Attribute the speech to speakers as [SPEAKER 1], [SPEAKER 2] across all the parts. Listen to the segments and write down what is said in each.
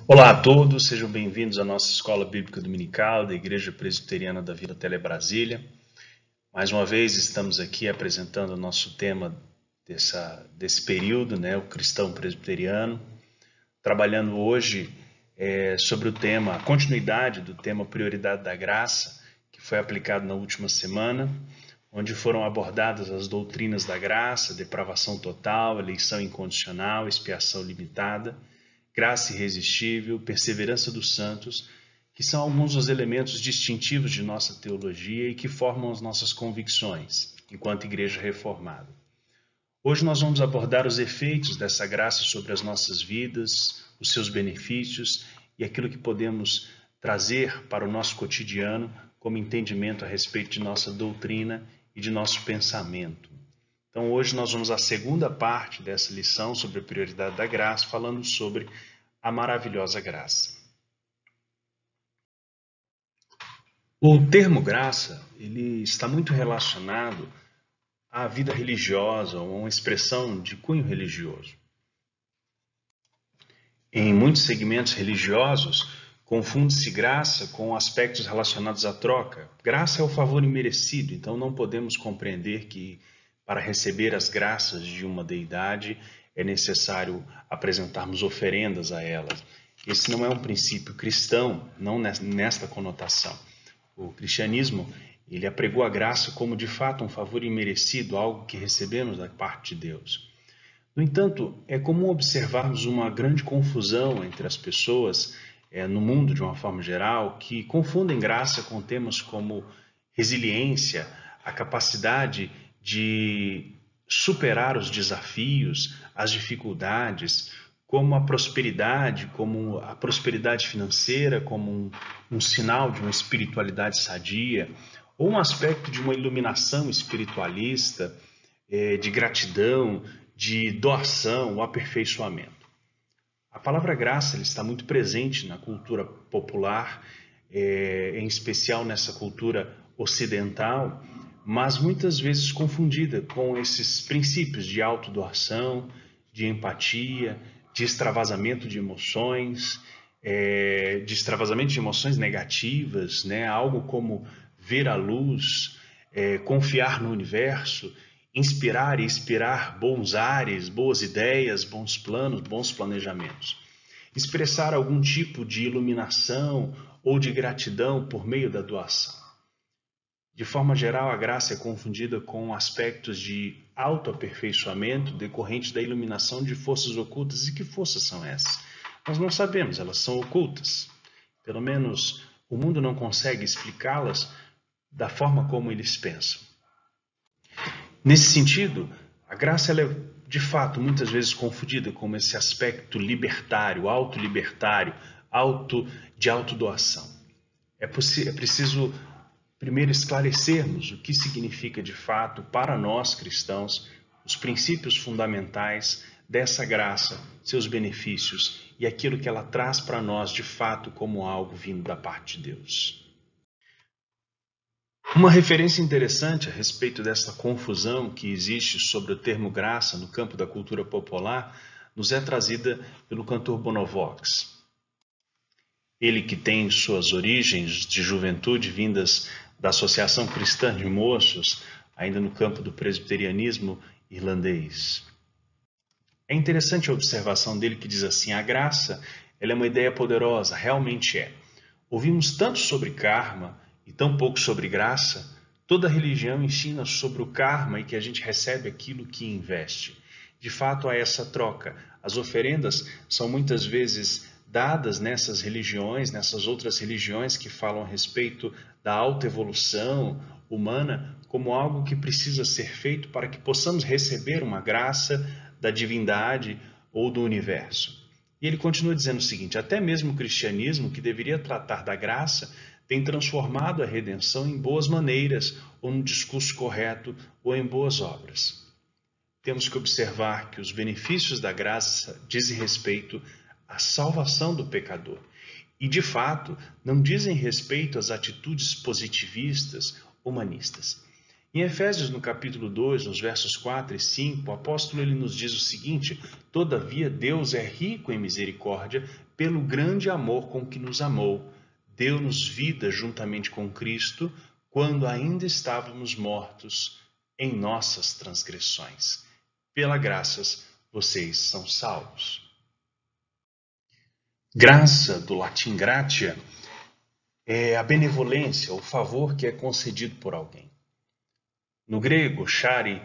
[SPEAKER 1] Olá a todos, sejam bem-vindos à nossa Escola Bíblica Dominical da Igreja Presbiteriana da Vila Tele Brasília. Mais uma vez estamos aqui apresentando o nosso tema desse período, o cristão presbiteriano, trabalhando hoje sobre o tema, a continuidade do tema Prioridade da Graça, que foi aplicado na última semana, onde foram abordadas as doutrinas da graça, depravação total, eleição incondicional, expiação limitada, graça irresistível, perseverança dos santos, que são alguns dos elementos distintivos de nossa teologia e que formam as nossas convicções, enquanto igreja reformada. Hoje nós vamos abordar os efeitos dessa graça sobre as nossas vidas, os seus benefícios e aquilo que podemos trazer para o nosso cotidiano como entendimento a respeito de nossa doutrina e de nosso pensamento. Então hoje nós vamos à segunda parte dessa lição sobre a prioridade da graça, falando sobre a maravilhosa graça. O termo graça, ele está muito relacionado à vida religiosa, ou a uma expressão de cunho religioso. Em muitos segmentos religiosos, confunde-se graça com aspectos relacionados à troca. Graça é o favor imerecido, então não podemos compreender que para receber as graças de uma deidade é necessário apresentarmos oferendas a elas. Esse não é um princípio cristão, não nesta conotação. O cristianismo, ele apregou a graça como de fato um favor imerecido, algo que recebemos da parte de Deus. No entanto, é comum observarmos uma grande confusão entre as pessoas no mundo de uma forma geral, que confundem graça com temas como resiliência, a capacidade de superar os desafios, as dificuldades, como a prosperidade financeira, como um sinal de uma espiritualidade sadia, ou um aspecto de uma iluminação espiritualista, de gratidão, de doação, o aperfeiçoamento. A palavra graça está muito presente na cultura popular, em especial nessa cultura ocidental, mas muitas vezes confundida com esses princípios de autodoação, de empatia, de extravasamento de emoções negativas, algo como ver a luz, confiar no universo, inspirar e expirar bons ares, boas ideias, bons planos, bons planejamentos. Expressar algum tipo de iluminação ou de gratidão por meio da doação. De forma geral, a graça é confundida com aspectos de autoaperfeiçoamento decorrente da iluminação de forças ocultas. E que forças são essas? Nós não sabemos, elas são ocultas. Pelo menos o mundo não consegue explicá-las da forma como eles pensam. Nesse sentido, a graça ela é de fato muitas vezes confundida com esse aspecto libertário, autolibertário, de autodoação. É preciso primeiro esclarecermos o que significa de fato para nós cristãos os princípios fundamentais dessa graça, seus benefícios e aquilo que ela traz para nós de fato como algo vindo da parte de Deus. Uma referência interessante a respeito dessa confusão que existe sobre o termo graça no campo da cultura popular nos é trazida pelo cantor Bonovox. Ele que tem suas origens de juventude vindas da Associação Cristã de Moços, ainda no campo do presbiterianismo irlandês. É interessante a observação dele que diz assim: a graça ela é uma ideia poderosa, realmente é. Ouvimos tanto sobre karma e tão pouco sobre graça. Toda religião ensina sobre o karma e que a gente recebe aquilo que investe. De fato, há essa troca. As oferendas são muitas vezes dadas nessas religiões, nessas outras religiões que falam a respeito da autoevolução humana, como algo que precisa ser feito para que possamos receber uma graça da divindade ou do universo. E ele continua dizendo o seguinte: até mesmo o cristianismo, que deveria tratar da graça, tem transformado a redenção em boas maneiras, ou no discurso correto, ou em boas obras. Temos que observar que os benefícios da graça dizem respeito à salvação do pecador. E, de fato, não dizem respeito às atitudes positivistas, humanistas. Em Efésios, no capítulo 2, nos versos 4 e 5, o apóstolo ele nos diz o seguinte: todavia Deus é rico em misericórdia pelo grande amor com que nos amou. Deu-nos vida juntamente com Cristo, quando ainda estávamos mortos em nossas transgressões. Pela graças, vocês são salvos. Graça, do latim gratia, é a benevolência, o favor que é concedido por alguém. No grego, chari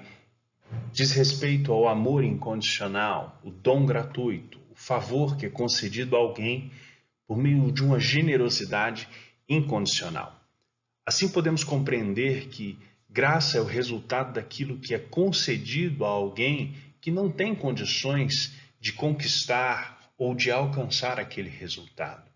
[SPEAKER 1] diz respeito ao amor incondicional, o dom gratuito, o favor que é concedido a alguém por meio de uma generosidade incondicional. Assim podemos compreender que graça é o resultado daquilo que é concedido a alguém que não tem condições de conquistar ou de alcançar aquele resultado.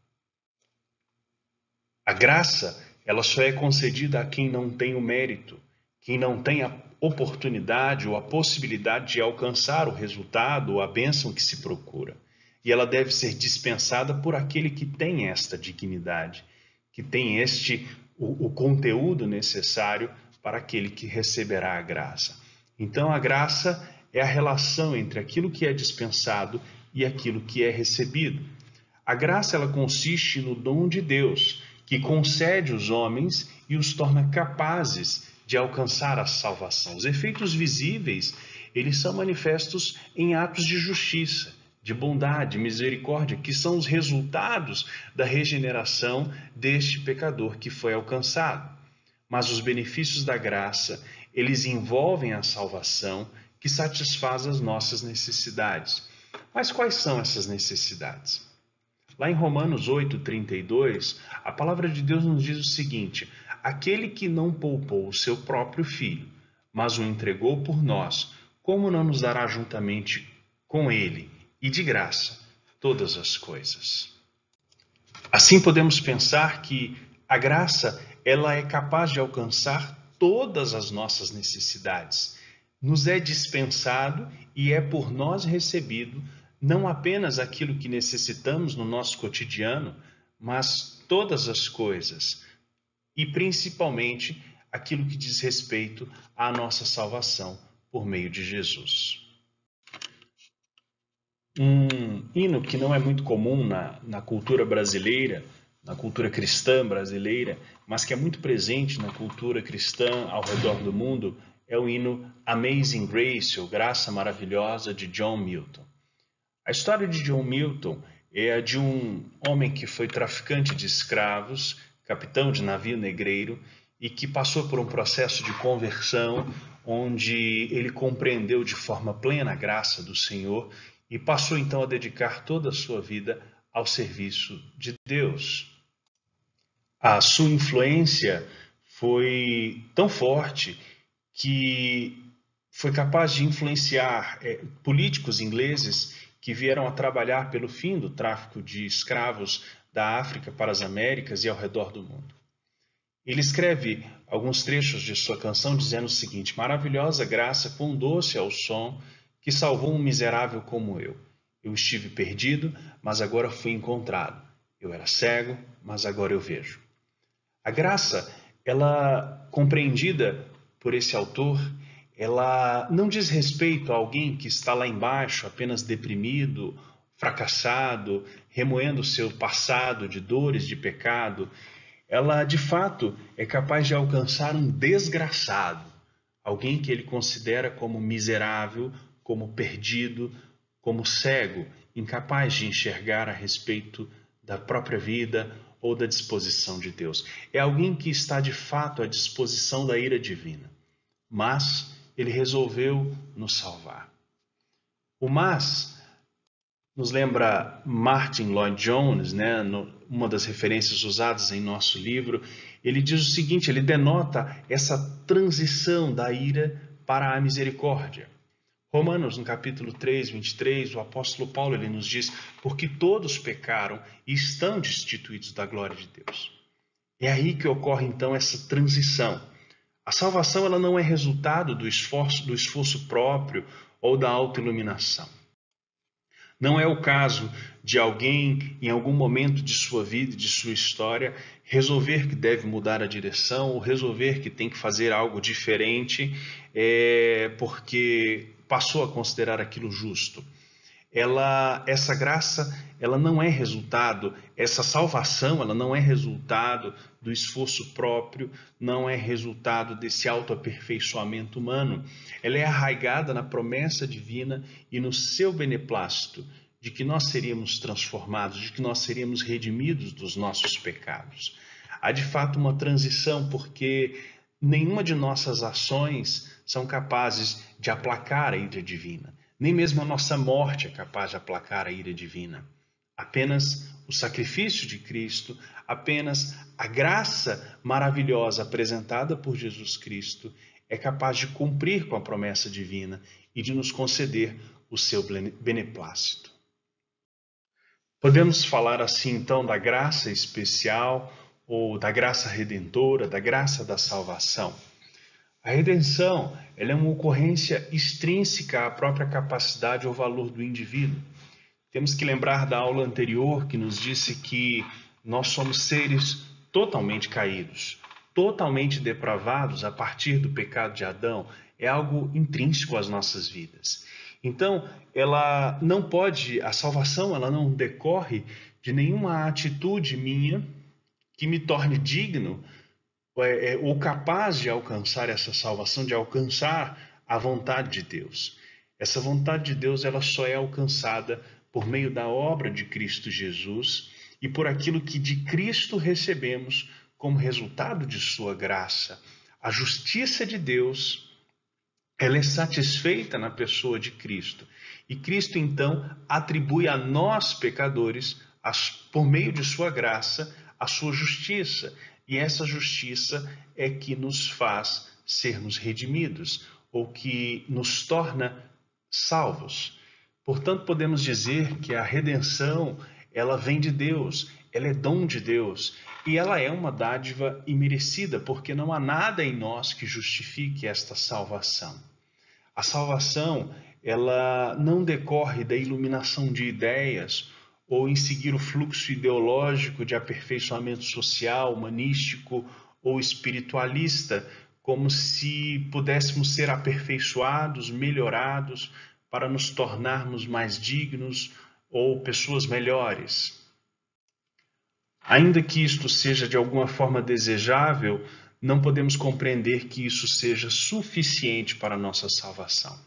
[SPEAKER 1] A graça, ela só é concedida a quem não tem o mérito, quem não tem a oportunidade ou a possibilidade de alcançar o resultado ou a bênção que se procura. E ela deve ser dispensada por aquele que tem esta dignidade, que tem o conteúdo necessário para aquele que receberá a graça. Então, a graça é a relação entre aquilo que é dispensado e aquilo que é recebido. A graça ela consiste no dom de Deus, que concede os homens e os torna capazes de alcançar a salvação. Os efeitos visíveis, eles são manifestos em atos de justiça, de bondade, misericórdia, que são os resultados da regeneração deste pecador que foi alcançado. Mas os benefícios da graça, eles envolvem a salvação que satisfaz as nossas necessidades. Mas quais são essas necessidades? Lá em Romanos 8:32, a palavra de Deus nos diz o seguinte: aquele que não poupou o seu próprio filho, mas o entregou por nós, como não nos dará juntamente com ele, e de graça, todas as coisas? Assim podemos pensar que a graça ela é capaz de alcançar todas as nossas necessidades. Nos é dispensado e é por nós recebido não apenas aquilo que necessitamos no nosso cotidiano, mas todas as coisas, e principalmente aquilo que diz respeito à nossa salvação por meio de Jesus. Um hino que não é muito comum na cultura brasileira, na cultura cristã brasileira, mas que é muito presente na cultura cristã ao redor do mundo, é o hino Amazing Grace, ou Graça Maravilhosa, de John Milton. A história de John Milton é a de um homem que foi traficante de escravos, capitão de navio negreiro, e que passou por um processo de conversão, onde ele compreendeu de forma plena a graça do Senhor e passou então a dedicar toda a sua vida ao serviço de Deus. A sua influência foi tão forte que foi capaz de influenciar políticos ingleses que vieram a trabalhar pelo fim do tráfico de escravos da África para as Américas e ao redor do mundo. Ele escreve alguns trechos de sua canção dizendo o seguinte: maravilhosa graça, quão doce é o som que salvou um miserável como eu. Eu estive perdido, mas agora fui encontrado. Eu era cego, mas agora eu vejo. A graça, ela compreendida por esse autor, ela não diz respeito a alguém que está lá embaixo, apenas deprimido, fracassado, remoendo o seu passado de dores, de pecado. Ela, de fato, é capaz de alcançar um desgraçado, alguém que ele considera como miserável, como perdido, como cego, incapaz de enxergar a respeito da própria vida ou da disposição de Deus. É alguém que está, de fato, à disposição da ira divina, mas ele resolveu nos salvar. O mas nos lembra Martin Lloyd-Jones, né, uma das referências usadas em nosso livro. Ele diz o seguinte, ele denota essa transição da ira para a misericórdia. Romanos, no capítulo 3, 23, o apóstolo Paulo ele nos diz: porque todos pecaram e estão destituídos da glória de Deus. É aí que ocorre então essa transição. A salvação ela não é resultado do esforço próprio ou da autoiluminação. Não é o caso de alguém, em algum momento de sua vida, de sua história, resolver que deve mudar a direção ou resolver que tem que fazer algo diferente porque passou a considerar aquilo justo. Essa graça, ela não é resultado, essa salvação, ela não é resultado do esforço próprio, não é resultado desse autoaperfeiçoamento humano. Ela é arraigada na promessa divina e no seu beneplácito de que nós seríamos transformados, de que nós seríamos redimidos dos nossos pecados. Há de fato uma transição, porque nenhuma de nossas ações são capazes de aplacar a ira divina. Nem mesmo a nossa morte é capaz de aplacar a ira divina. Apenas o sacrifício de Cristo, apenas a graça maravilhosa apresentada por Jesus Cristo é capaz de cumprir com a promessa divina e de nos conceder o seu beneplácito. Podemos falar assim então da graça especial ou da graça redentora, da graça da salvação. A redenção, ela é uma ocorrência extrínseca à própria capacidade ou valor do indivíduo. Temos que lembrar da aula anterior que nos disse que nós somos seres totalmente caídos, totalmente depravados a partir do pecado de Adão. É algo intrínseco às nossas vidas. Então, a salvação, ela não decorre de nenhuma atitude minha que me torne digno ou capaz de alcançar essa salvação, de alcançar a vontade de Deus. Essa vontade de Deus, ela só é alcançada por meio da obra de Cristo Jesus e por aquilo que de Cristo recebemos como resultado de sua graça. A justiça de Deus, ela é satisfeita na pessoa de Cristo. E Cristo, então, atribui a nós, pecadores, por meio de sua graça, a sua justiça. E essa justiça é que nos faz sermos redimidos, ou que nos torna salvos. Portanto, podemos dizer que a redenção, ela vem de Deus, ela é dom de Deus, e ela é uma dádiva imerecida, porque não há nada em nós que justifique esta salvação. A salvação, ela não decorre da iluminação de ideias, ou em seguir o fluxo ideológico de aperfeiçoamento social, humanístico ou espiritualista, como se pudéssemos ser aperfeiçoados, melhorados, para nos tornarmos mais dignos ou pessoas melhores. Ainda que isto seja de alguma forma desejável, não podemos compreender que isso seja suficiente para a nossa salvação.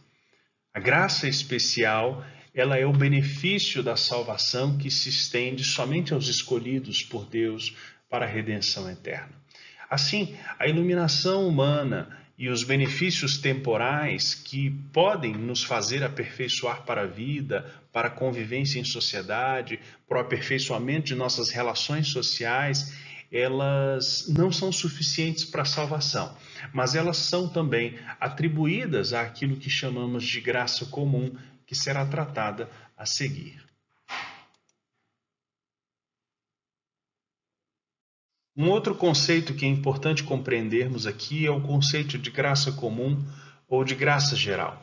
[SPEAKER 1] A graça especial, ela é o benefício da salvação que se estende somente aos escolhidos por Deus para a redenção eterna. Assim, a iluminação humana e os benefícios temporais que podem nos fazer aperfeiçoar para a vida, para a convivência em sociedade, para o aperfeiçoamento de nossas relações sociais, elas não são suficientes para a salvação, mas elas são também atribuídas àquilo que chamamos de graça comum, que será tratada a seguir. Um outro conceito que é importante compreendermos aqui é o conceito de graça comum ou de graça geral.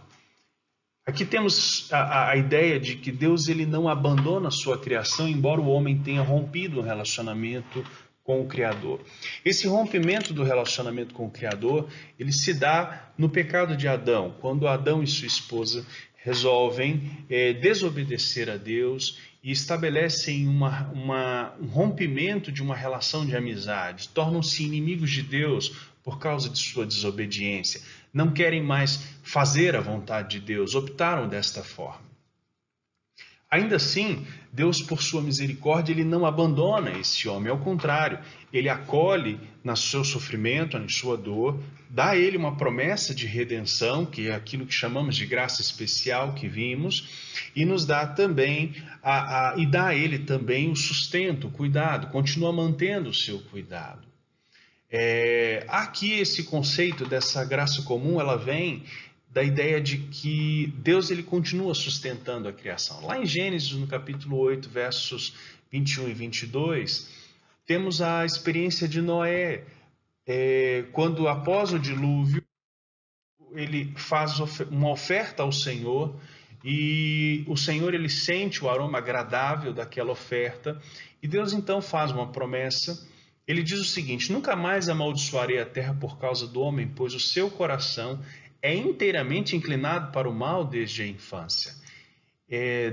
[SPEAKER 1] Aqui temos a ideia de que Deus ele não abandona a sua criação, embora o homem tenha rompido o relacionamento com o Criador. Esse rompimento do relacionamento com o Criador, ele se dá no pecado de Adão, quando Adão e sua esposa resolvem desobedecer a Deus e estabelecem um rompimento de uma relação de amizade, tornam-se inimigos de Deus por causa de sua desobediência, não querem mais fazer a vontade de Deus, optaram desta forma. Ainda assim, Deus, por sua misericórdia, ele não abandona esse homem, ao contrário, ele acolhe no seu sofrimento, na sua dor, dá a ele uma promessa de redenção, que é aquilo que chamamos de graça especial que vimos, e nos dá também, e dá a ele também o sustento, o cuidado, continua mantendo o seu cuidado. Aqui esse conceito dessa graça comum, ela vem da ideia de que Deus ele continua sustentando a criação. Lá em Gênesis, no capítulo 8, versos 21 e 22, temos a experiência de Noé, quando após o dilúvio, ele faz uma oferta ao Senhor e o Senhor ele sente o aroma agradável daquela oferta, e Deus então faz uma promessa. Ele diz o seguinte: nunca mais amaldiçoarei a terra por causa do homem, pois o seu coração é inteiramente inclinado para o mal desde a infância.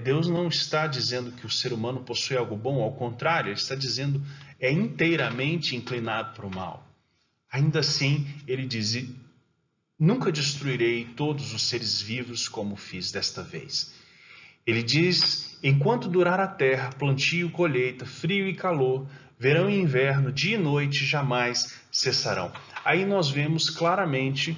[SPEAKER 1] Deus não está dizendo que o ser humano possui algo bom, ao contrário, ele está dizendo é inteiramente inclinado para o mal. Ainda assim, ele diz: nunca destruirei todos os seres vivos como fiz desta vez. Ele diz: enquanto durar a terra, plantio, colheita, frio e calor, verão e inverno, dia e noite jamais cessarão. Aí nós vemos claramente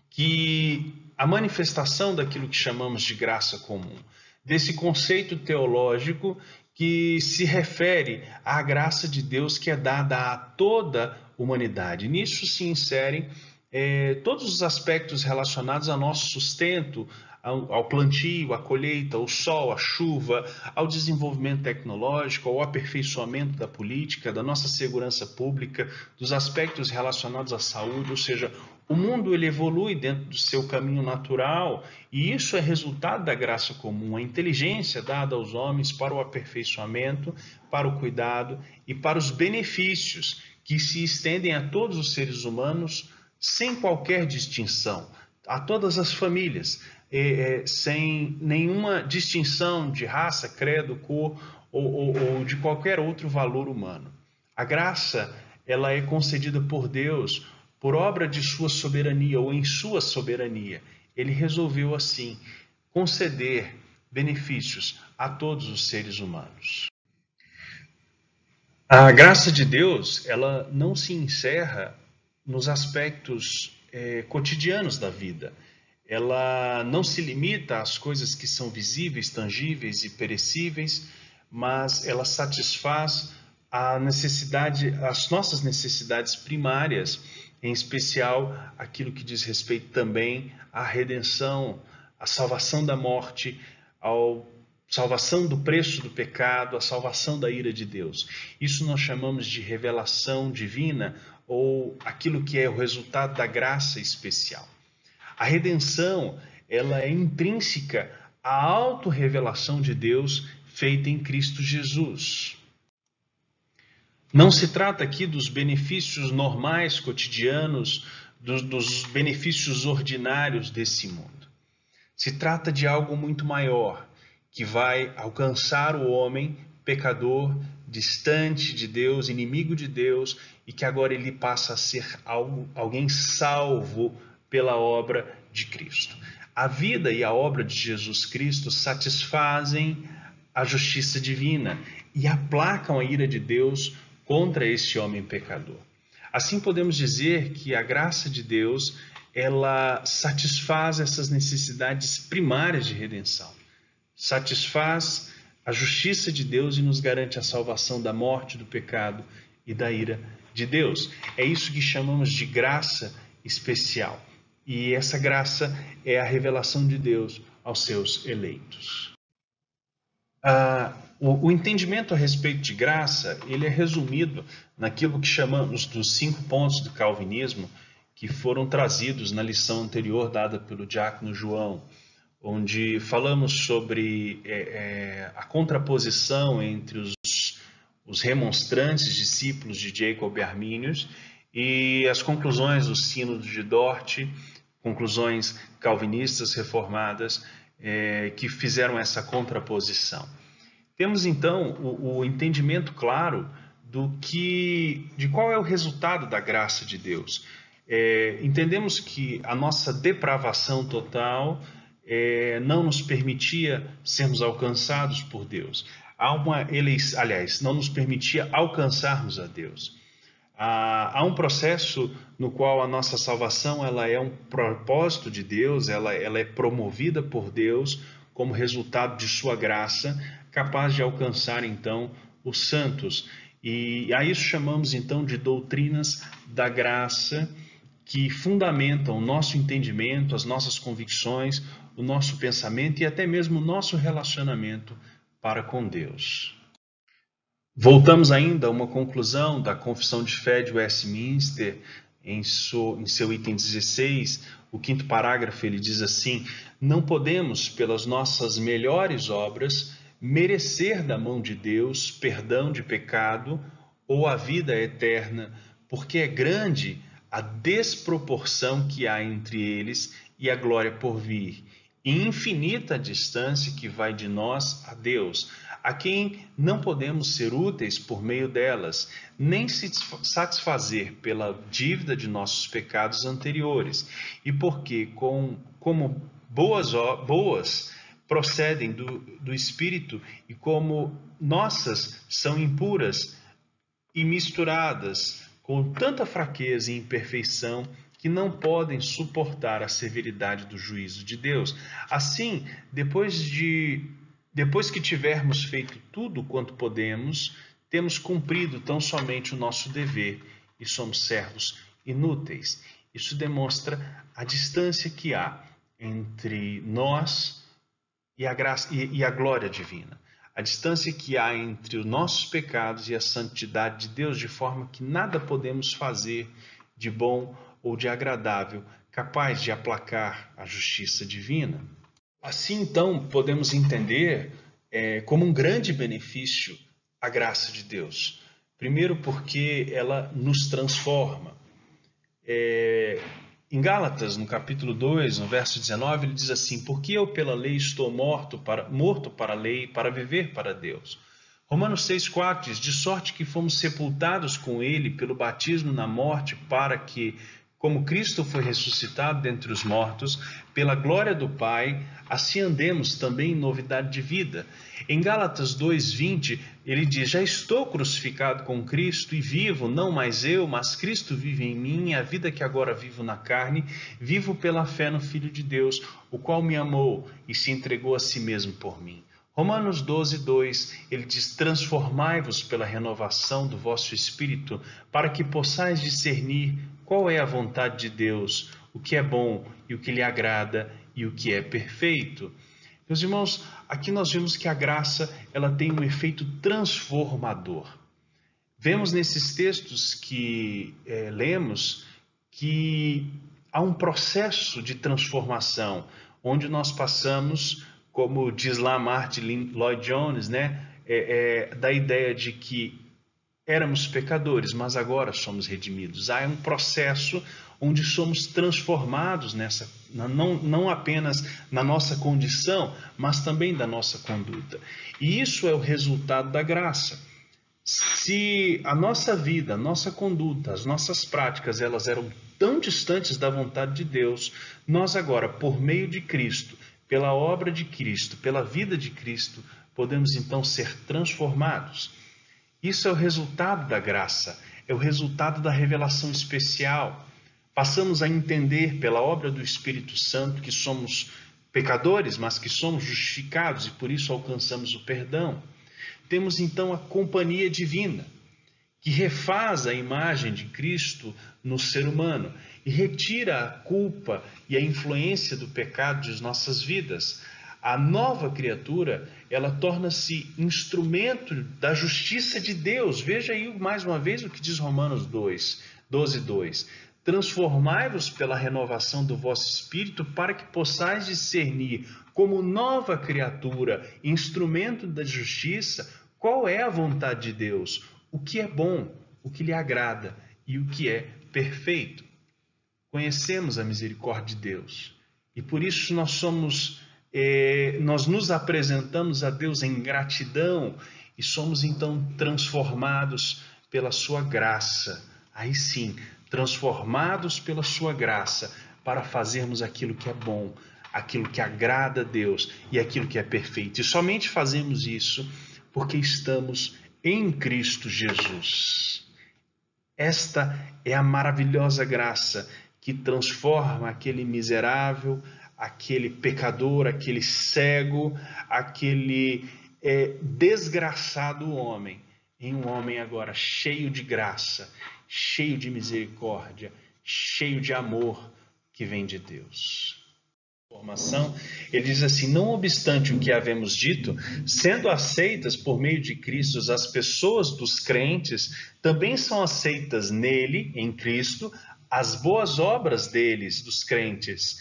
[SPEAKER 1] que a manifestação daquilo que chamamos de graça comum, desse conceito teológico que se refere à graça de Deus que é dada a toda a humanidade. Nisso se inserem todos os aspectos relacionados ao nosso sustento, ao plantio, à colheita, ao sol, à chuva, ao desenvolvimento tecnológico, ao aperfeiçoamento da política, da nossa segurança pública, dos aspectos relacionados à saúde, ou seja, o mundo ele evolui dentro do seu caminho natural e isso é resultado da graça comum, a inteligência dada aos homens para o aperfeiçoamento, para o cuidado e para os benefícios que se estendem a todos os seres humanos sem qualquer distinção, a todas as famílias, sem nenhuma distinção de raça, credo, cor ou de qualquer outro valor humano. A graça ela é concedida por Deus por obra de sua soberania ou em sua soberania. Ele resolveu assim conceder benefícios a todos os seres humanos. A graça de Deus ela não se encerra nos aspectos cotidianos da vida. Ela não se limita às coisas que são visíveis, tangíveis e perecíveis, mas ela satisfaz as nossas necessidades primárias, em especial aquilo que diz respeito também à redenção, à salvação da morte, à salvação do preço do pecado, à salvação da ira de Deus. Isso nós chamamos de revelação divina ou aquilo que é o resultado da graça especial. A redenção, ela é intrínseca à autorrevelação de Deus feita em Cristo Jesus. Não se trata aqui dos benefícios normais, cotidianos, dos benefícios ordinários desse mundo. Se trata de algo muito maior, que vai alcançar o homem pecador, distante de Deus, inimigo de Deus, e que agora ele passa a ser alguém salvo pela obra de Cristo. A vida e a obra de Jesus Cristo satisfazem a justiça divina e aplacam a ira de Deus contra este homem pecador. Assim podemos dizer que a graça de Deus, ela satisfaz essas necessidades primárias de redenção. Satisfaz a justiça de Deus e nos garante a salvação da morte, do pecado e da ira de Deus. É isso que chamamos de graça especial. E essa graça é a revelação de Deus aos seus eleitos. O entendimento a respeito de graça, ele é resumido naquilo que chamamos dos 5 pontos do calvinismo, que foram trazidos na lição anterior dada pelo diácono João, onde falamos sobre a contraposição entre os remonstrantes, discípulos de Jacob e Arminius, e as conclusões do Sínodo de Dort, conclusões calvinistas reformadas, que fizeram essa contraposição. Temos então o entendimento claro de qual é o resultado da graça de Deus. Entendemos que a nossa depravação total não nos permitia sermos alcançados por Deus. Não nos permitia alcançarmos a Deus. Há um processo no qual a nossa salvação ela é um propósito de Deus, ela é promovida por Deus como resultado de sua graça, capaz de alcançar então os santos. E a isso chamamos então de doutrinas da graça, que fundamentam o nosso entendimento, as nossas convicções, o nosso pensamento e até mesmo o nosso relacionamento para com Deus. Voltamos ainda a uma conclusão da Confissão de Fé de Westminster, em seu item 16, o quinto parágrafo, ele diz assim: não podemos, pelas nossas melhores obras, merecer da mão de Deus perdão de pecado ou a vida eterna, porque é grande a desproporção que há entre eles e a glória por vir, e infinita a distância que vai de nós a Deus, a quem não podemos ser úteis por meio delas, nem se satisfazer pela dívida de nossos pecados anteriores, e porque, como boas procedem do Espírito, e como nossas são impuras e misturadas com tanta fraqueza e imperfeição, que não podem suportar a severidade do juízo de Deus. Assim, depois que tivermos feito tudo quanto podemos, temos cumprido tão somente o nosso dever e somos servos inúteis. Isso demonstra a distância que há entre nós e a graça e a glória divina. A distância que há entre os nossos pecados e a santidade de Deus, de forma que nada podemos fazer de bom ou de agradável, capaz de aplacar a justiça divina. Assim, então, podemos entender como um grande benefício a graça de Deus. Primeiro, porque ela nos transforma. Em Gálatas, no capítulo 2, no verso 19, ele diz assim: porque eu pela lei estou morto para a lei, para viver para Deus. Romanos 6,4 diz: de sorte que fomos sepultados com ele pelo batismo na morte, para que, como Cristo foi ressuscitado dentre os mortos, pela glória do Pai, assim andemos também em novidade de vida. Em Gálatas 2,20, ele diz: já estou crucificado com Cristo e vivo, não mais eu, mas Cristo vive em mim, e a vida que agora vivo na carne, vivo pela fé no Filho de Deus, o qual me amou e se entregou a si mesmo por mim. Romanos 12,2, ele diz: transformai-vos pela renovação do vosso espírito, para que possais discernir qual é a vontade de Deus, o que é bom e o que lhe agrada e o que é perfeito. Meus irmãos, aqui nós vemos que a graça ela tem um efeito transformador. Vemos nesses textos que lemos que há um processo de transformação, onde nós passamos, como diz lá Martin Lloyd-Jones, da ideia de que éramos pecadores, mas agora somos redimidos. Há um processo onde somos transformados não apenas na nossa condição, mas também da nossa conduta. E isso é o resultado da graça. Se a nossa vida, a nossa conduta, as nossas práticas, elas eram tão distantes da vontade de Deus, nós agora, por meio de Cristo, pela obra de Cristo, pela vida de Cristo, podemos então ser transformados. Isso é o resultado da graça, é o resultado da revelação especial. Passamos a entender pela obra do Espírito Santo que somos pecadores, mas que somos justificados e por isso alcançamos o perdão. Temos então a companhia divina, que refaz a imagem de Cristo no ser humano e retira a culpa e a influência do pecado de nossas vidas. A nova criatura, ela torna-se instrumento da justiça de Deus. Veja aí mais uma vez o que diz Romanos 12:2. Transformai-vos pela renovação do vosso espírito, para que possais discernir, como nova criatura, instrumento da justiça, qual é a vontade de Deus, o que é bom, o que lhe agrada e o que é perfeito. Conhecemos a misericórdia de Deus e por isso nós nos apresentamos a Deus em gratidão e somos então transformados pela sua graça. Aí sim, transformados pela sua graça para fazermos aquilo que é bom, aquilo que agrada a Deus e aquilo que é perfeito. E somente fazemos isso porque estamos em Cristo Jesus. Esta é a maravilhosa graça que transforma aquele miserável, aquele pecador, aquele cego, aquele desgraçado homem, em um homem agora cheio de graça, cheio de misericórdia, cheio de amor que vem de Deus. Ele diz assim: não obstante o que havemos dito, sendo aceitas por meio de Cristo as pessoas dos crentes, também são aceitas nele, em Cristo, as boas obras deles, dos crentes,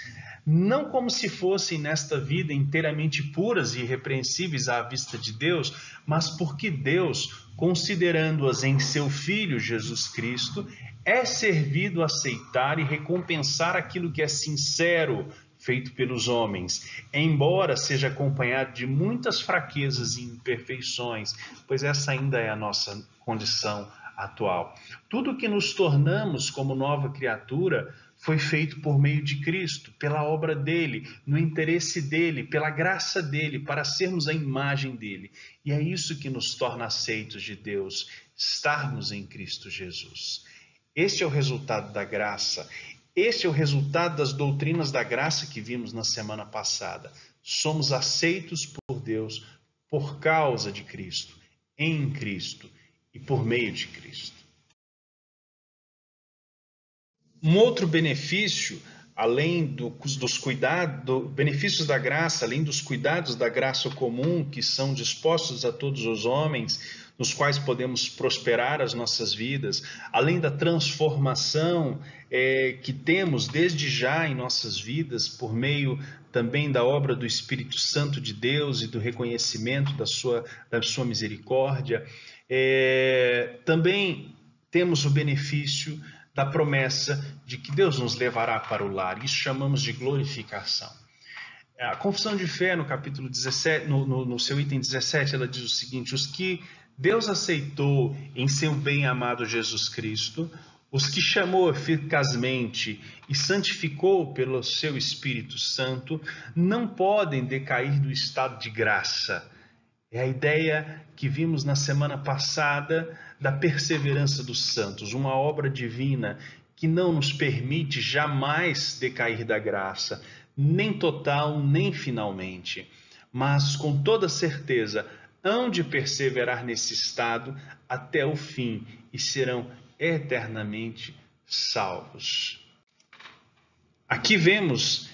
[SPEAKER 1] não como se fossem nesta vida inteiramente puras e irrepreensíveis à vista de Deus, mas porque Deus, considerando-as em seu Filho Jesus Cristo, é servido a aceitar e recompensar aquilo que é sincero, feito pelos homens, embora seja acompanhado de muitas fraquezas e imperfeições, pois essa ainda é a nossa condição atual. Tudo que nos tornamos como nova criatura foi feito por meio de Cristo, pela obra dele, no interesse dele, pela graça dele, para sermos a imagem dele. E é isso que nos torna aceitos de Deus, estarmos em Cristo Jesus. Este é o resultado da graça. Este é o resultado das doutrinas da graça que vimos na semana passada. Somos aceitos por Deus por causa de Cristo, em Cristo e por meio de Cristo. Um outro benefício, além dos cuidados, benefícios da graça, além dos cuidados da graça comum que são dispostos a todos os homens, nos quais podemos prosperar as nossas vidas, além da transformação que temos desde já em nossas vidas, por meio também da obra do Espírito Santo de Deus e do reconhecimento da sua misericórdia, também temos o benefício da promessa de que Deus nos levará para o lar. Isso chamamos de glorificação. A Confissão de Fé, no capítulo 17, no seu item 17, ela diz o seguinte: os que Deus aceitou em seu bem-amado Jesus Cristo, os que chamou eficazmente e santificou pelo seu Espírito Santo, não podem decair do estado de graça. É a ideia que vimos na semana passada da perseverança dos santos, uma obra divina que não nos permite jamais decair da graça, nem total, nem finalmente, mas com toda certeza hão de perseverar nesse estado até o fim e serão eternamente salvos. Aqui vemos,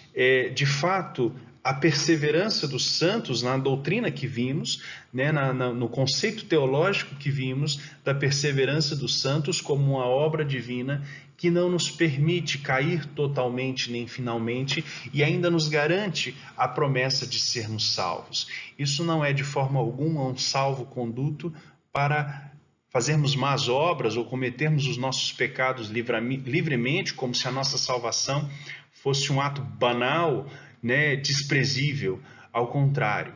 [SPEAKER 1] de fato, a perseverança dos santos na doutrina que vimos, né, no conceito teológico que vimos da perseverança dos santos como uma obra divina que não nos permite cair totalmente nem finalmente e ainda nos garante a promessa de sermos salvos. Isso não é de forma alguma um salvo-conduto para fazermos más obras ou cometermos os nossos pecados livremente, como se a nossa salvação fosse um ato banal, né, desprezível. Ao contrário,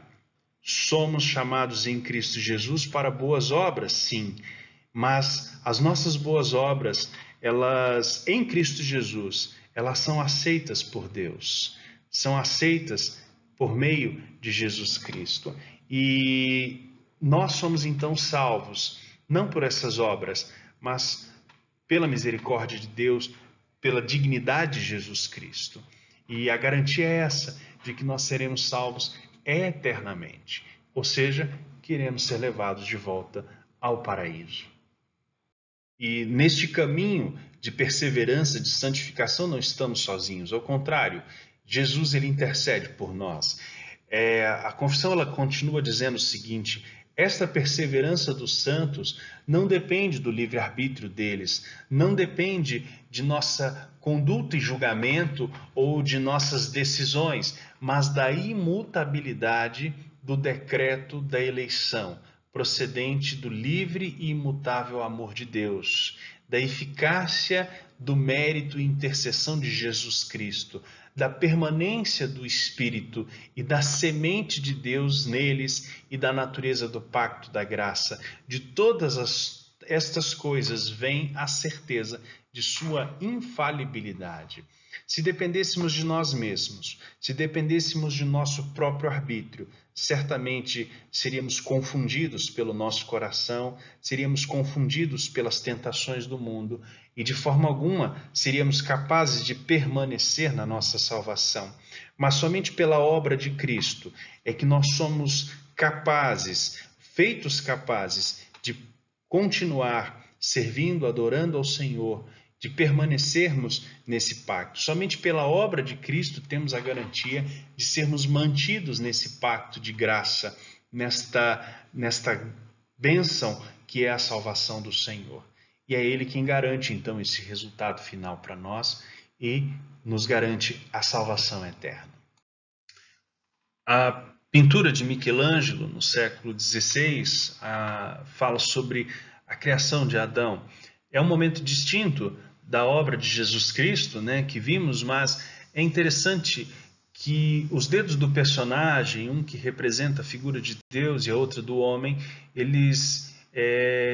[SPEAKER 1] somos chamados em Cristo Jesus para boas obras, sim, mas as nossas boas obras, elas em Cristo Jesus, elas são aceitas por Deus, são aceitas por meio de Jesus Cristo. E nós somos então salvos, não por essas obras, mas pela misericórdia de Deus, pela dignidade de Jesus Cristo. E a garantia é essa, de que nós seremos salvos eternamente. Ou seja, queremos ser levados de volta ao paraíso. E neste caminho de perseverança, de santificação, não estamos sozinhos. Ao contrário, Jesus ele intercede por nós. A confissão ela continua dizendo o seguinte: esta perseverança dos santos não depende do livre-arbítrio deles, não depende de nossa conduta e julgamento ou de nossas decisões, mas da imutabilidade do decreto da eleição, procedente do livre e imutável amor de Deus, da eficácia do mérito e intercessão de Jesus Cristo, da permanência do Espírito e da semente de Deus neles e da natureza do pacto da graça. De todas estas coisas vem a certeza de sua infalibilidade. Se dependêssemos de nós mesmos, se dependêssemos de nosso próprio arbítrio, certamente seríamos confundidos pelo nosso coração, seríamos confundidos pelas tentações do mundo e de forma alguma seríamos capazes de permanecer na nossa salvação. Mas somente pela obra de Cristo é que nós somos capazes, feitos capazes de continuar servindo, adorando ao Senhor, de permanecermos nesse pacto. Somente pela obra de Cristo temos a garantia de sermos mantidos nesse pacto de graça, nesta bênção que é a salvação do Senhor. e é Ele quem garante então esse resultado final para nós e nos garante a salvação eterna. A pintura de Michelangelo, no século XVI, fala sobre a criação de Adão. É um momento distinto da obra de Jesus Cristo, né, que vimos, mas é interessante que os dedos do personagem, um que representa a figura de Deus e a outra do homem, eles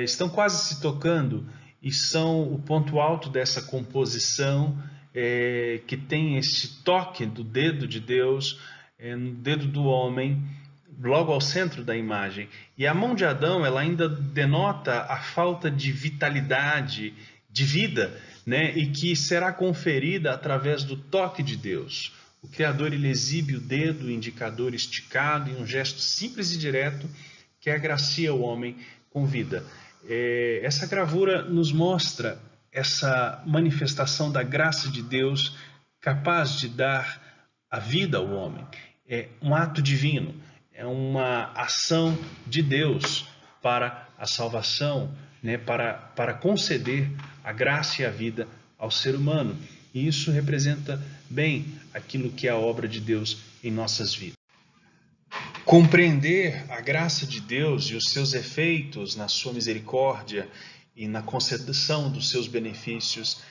[SPEAKER 1] estão quase se tocando e são o ponto alto dessa composição que tem esse toque do dedo de Deus no dedo do homem, logo ao centro da imagem. E a mão de Adão, ela ainda denota a falta de vitalidade, de vida, né? E que será conferida através do toque de Deus. O Criador, ele exibe o dedo, o indicador esticado, em um gesto simples e direto que agracia o homem com vida. Essa gravura nos mostra essa manifestação da graça de Deus capaz de dar a vida ao homem. É um ato divino, é uma ação de Deus para a salvação, né, para conceder a graça e a vida ao ser humano. E isso representa bem aquilo que é a obra de Deus em nossas vidas. Compreender a graça de Deus e os seus efeitos na sua misericórdia e na concessão dos seus benefícios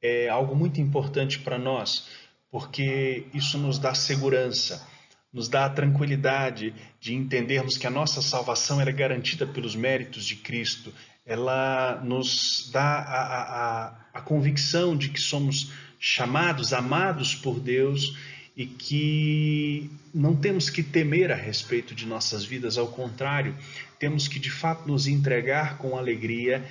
[SPEAKER 1] é algo muito importante para nós, porque isso nos dá segurança, nos dá a tranquilidade de entendermos que a nossa salvação é garantida pelos méritos de Cristo. Ela nos dá a convicção de que somos chamados, amados por Deus e que não temos que temer a respeito de nossas vidas, ao contrário, temos que de fato nos entregar com alegria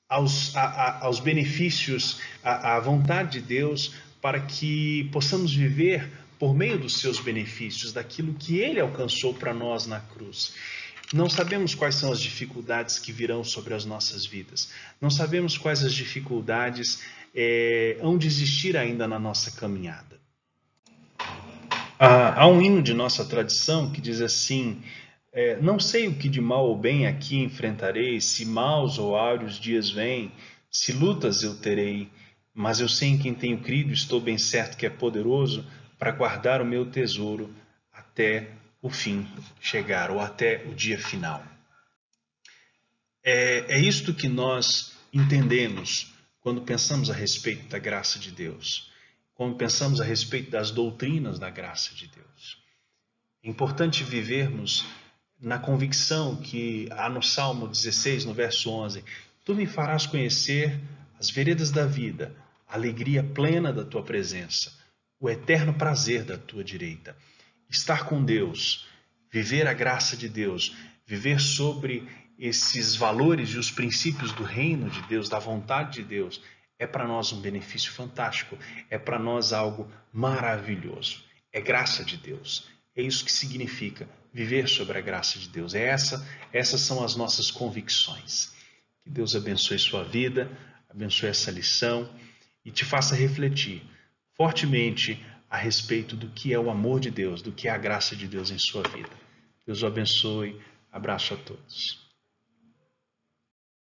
[SPEAKER 1] aos benefícios, à vontade de Deus, para que possamos viver por meio dos seus benefícios, daquilo que Ele alcançou para nós na cruz. Não sabemos quais são as dificuldades que virão sobre as nossas vidas. Não sabemos quais as dificuldades hão de existir ainda na nossa caminhada. Há um hino de nossa tradição que diz assim: não sei o que de mal ou bem aqui enfrentarei, se maus ou áureos dias vêm, se lutas eu terei, mas eu sei em quem tenho crido, estou bem certo que é poderoso para guardar o meu tesouro até o fim chegar, ou até o dia final. É isto que nós entendemos quando pensamos a respeito da graça de Deus, quando pensamos a respeito das doutrinas da graça de Deus. É importante vivermos na convicção que há no Salmo 16, no verso 11, tu me farás conhecer as veredas da vida, a alegria plena da tua presença, o eterno prazer da tua direita. Estar com Deus, viver a graça de Deus, viver sobre esses valores e os princípios do reino de Deus, da vontade de Deus, é para nós um benefício fantástico, é para nós algo maravilhoso. É graça de Deus. É isso que significa viver sobre a graça de Deus. Essas são as nossas convicções. Que Deus abençoe sua vida, abençoe essa lição e te faça refletir fortemente a respeito do que é o amor de Deus, do que é a graça de Deus em sua vida. Deus o abençoe. Abraço a todos.